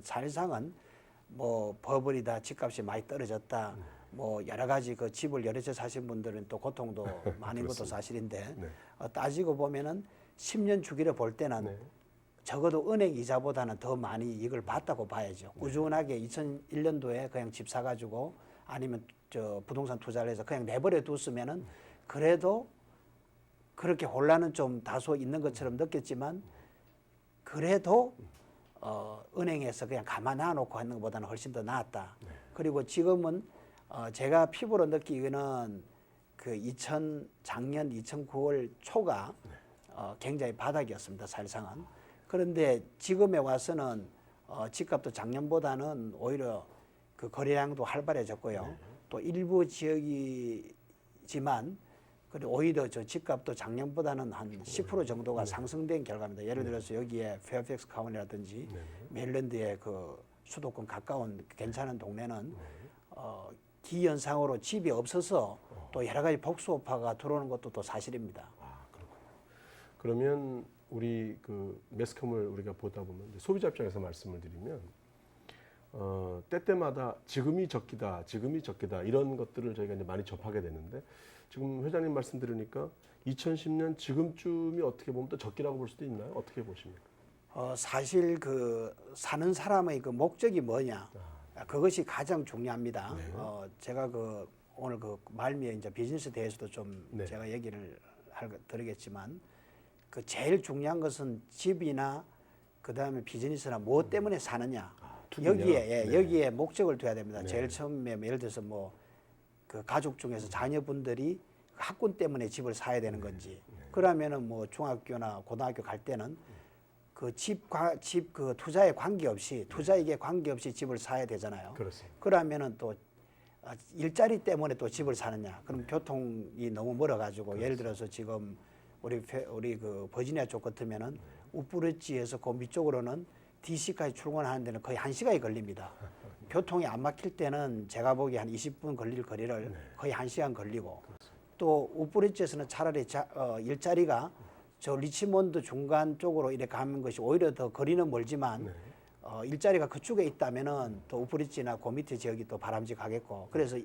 사실상은 뭐 버블이다, 집값이 많이 떨어졌다, 뭐 여러 가지 그 집을 여러 채 사신 분들은 또 고통도 많은 것도 사실인데 네. 따지고 보면은 10년 주기를 볼 때는 네. 적어도 은행 이자보다는 더 많이 이걸 봤다고 봐야죠. 꾸준하게 2001년도에 그냥 집 사가지고 아니면 저 부동산 투자를 해서 그냥 내버려 뒀으면은 그래도 그렇게 혼란은 좀 다소 있는 것처럼 느꼈지만 그래도 은행에서 그냥 가만 놔놓고 하는 것보다는 훨씬 더 나았다. 그리고 지금은 제가 피부로 느끼기는 그 작년 2009월 초가 굉장히 바닥이었습니다. 사실상은. 그런데 지금에 와서는 집값도 작년보다는 오히려 그 거래량도 활발해졌고요. 또 일부 지역이지만 그리고 오히려 저 집값도 작년보다는 한 10% 정도가 상승된 결과입니다. 예를 들어서 여기에 페어팩스 카운티라든지 메릴랜드의 그 수도권 가까운 괜찮은 동네는 기현상으로 집이 없어서 또 여러 가지 복수오파가 들어오는 것도 또 사실입니다. 아, 그렇군요. 그러면 우리 그 매스컴을 우리가 보다 보면 소비자 입장에서 말씀을 드리면 때때마다 지금이 적기다 이런 것들을 저희가 이제 많이 접하게 되는데 지금 회장님 말씀 들으니까 2010년 지금쯤이 어떻게 보면 또 적기라고 볼 수도 있나요? 어떻게 보십니까? 사실 그 사는 사람의 그 목적이 뭐냐 그것이 가장 중요합니다. 네. 제가 그 오늘 그 말미에 이제 비즈니스 대해서도 좀 네. 제가 얘기를 드리겠지만 그 제일 중요한 것은 집이나 그 다음에 비즈니스나 무엇 때문에 사느냐 여기에 네. 여기에 목적을 둬야 됩니다. 네. 제일 처음에 예를 들어서 뭐 그 가족 중에서 자녀분들이 학군 때문에 집을 사야 되는 건지 그러면은 뭐 중학교나 고등학교 갈 때는 그 집 그 투자에 관계없이 투자액에 관계없이 집을 사야 되잖아요. 그렇습니다. 그러면은 또 일자리 때문에 또 집을 사느냐? 그럼 교통이 너무 멀어가지고 예를 들어서 지금 우리 그 버지니아 쪽 같으면은 우프레지에서 그 밑쪽으로는 DC까지 출근하는 데는 거의 1시간이 걸립니다. 교통이 안 막힐 때는 제가 보기에 한 20분 걸릴 거리를 거의 1시간 걸리고 또 우프레지에서는 차라리 일자리가 저 리치몬드 중간 쪽으로 이렇게 가는 것이 오히려 더 거리는 멀지만 일자리가 그쪽에 있다면은 또 우프리지나 그 밑에 지역이 또 바람직하겠고 그래서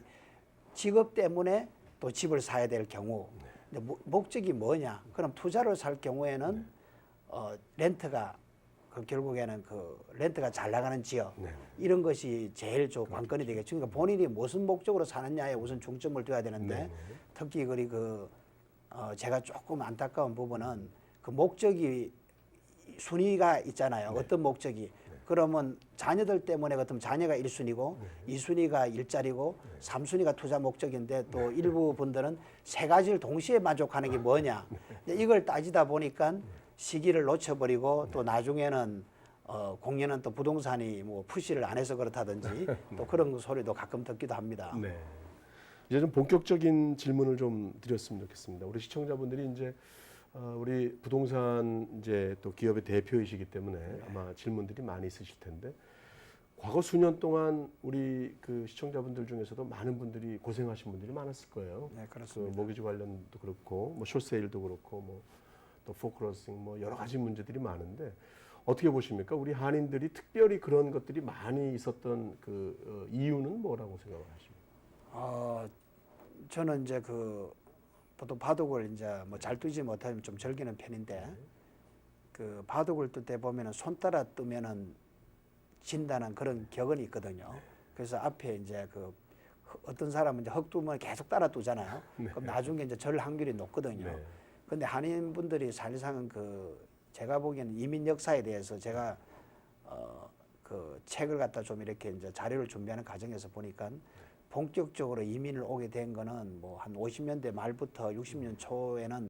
직업 때문에 또 집을 사야 될 경우 근데 목적이 뭐냐? 그럼 투자를 살 경우에는 렌트가 결국에는 그 렌트가 잘 나가는 지역 이런 것이 제일 관건이 되겠죠. 그러니까 본인이 무슨 목적으로 사느냐에 우선 중점을 둬야 되는데 특히 제가 조금 안타까운 부분은 그 목적이 순위가 있잖아요. 어떤 목적이. 그러면 자녀들 때문에 같으면 자녀가 1순위고 2순위가 일자리고 3순위가 투자 목적인데 또 일부 분들은 세 가지를 동시에 만족하는 게 뭐냐. 이걸 따지다 보니까 시기를 놓쳐버리고 또 나중에는 공연은 또 부동산이 뭐 푸시를 안 해서 그렇다든지 또 그런 소리도 가끔 듣기도 합니다. 네. 이제 좀 본격적인 질문을 좀 드렸으면 좋겠습니다. 우리 시청자분들이 이제 우리 부동산 이제 또 기업의 대표이시기 때문에 아마 질문들이 많이 있으실 텐데 과거 수년 동안 우리 그 시청자분들 중에서도 많은 분들이 고생하신 분들이 많았을 거예요. 네, 그렇습니다. 그 모기지 관련도 그렇고 뭐 숏세일도 그렇고 뭐 또 포크로싱 뭐 여러 가지 문제들이 많은데 어떻게 보십니까? 우리 한인들이 특별히 그런 것들이 많이 있었던 그 이유는 뭐라고 생각을 하십니까? 저는 이제 그 보통 바둑을 이제 뭐 잘 뜨지 못하면 좀 즐기는 편인데 그 바둑을 뜰 때 보면은 손 따라 뜨면은 진다는 그런 격언이 있거든요. 그래서 앞에 이제 그 어떤 사람은 이제 흙 두면 계속 따라 뜨잖아요. 그럼 나중에 이제 절 확률이 높거든요. 근데 한인분들이 사실상은 제가 보기에는 이민 역사에 대해서 제가 그 책을 갖다 좀 이렇게 이제 자료를 준비하는 과정에서 보니까 본격적으로 이민을 오게 된 거는 뭐 한 50년대 말부터 60년 초에는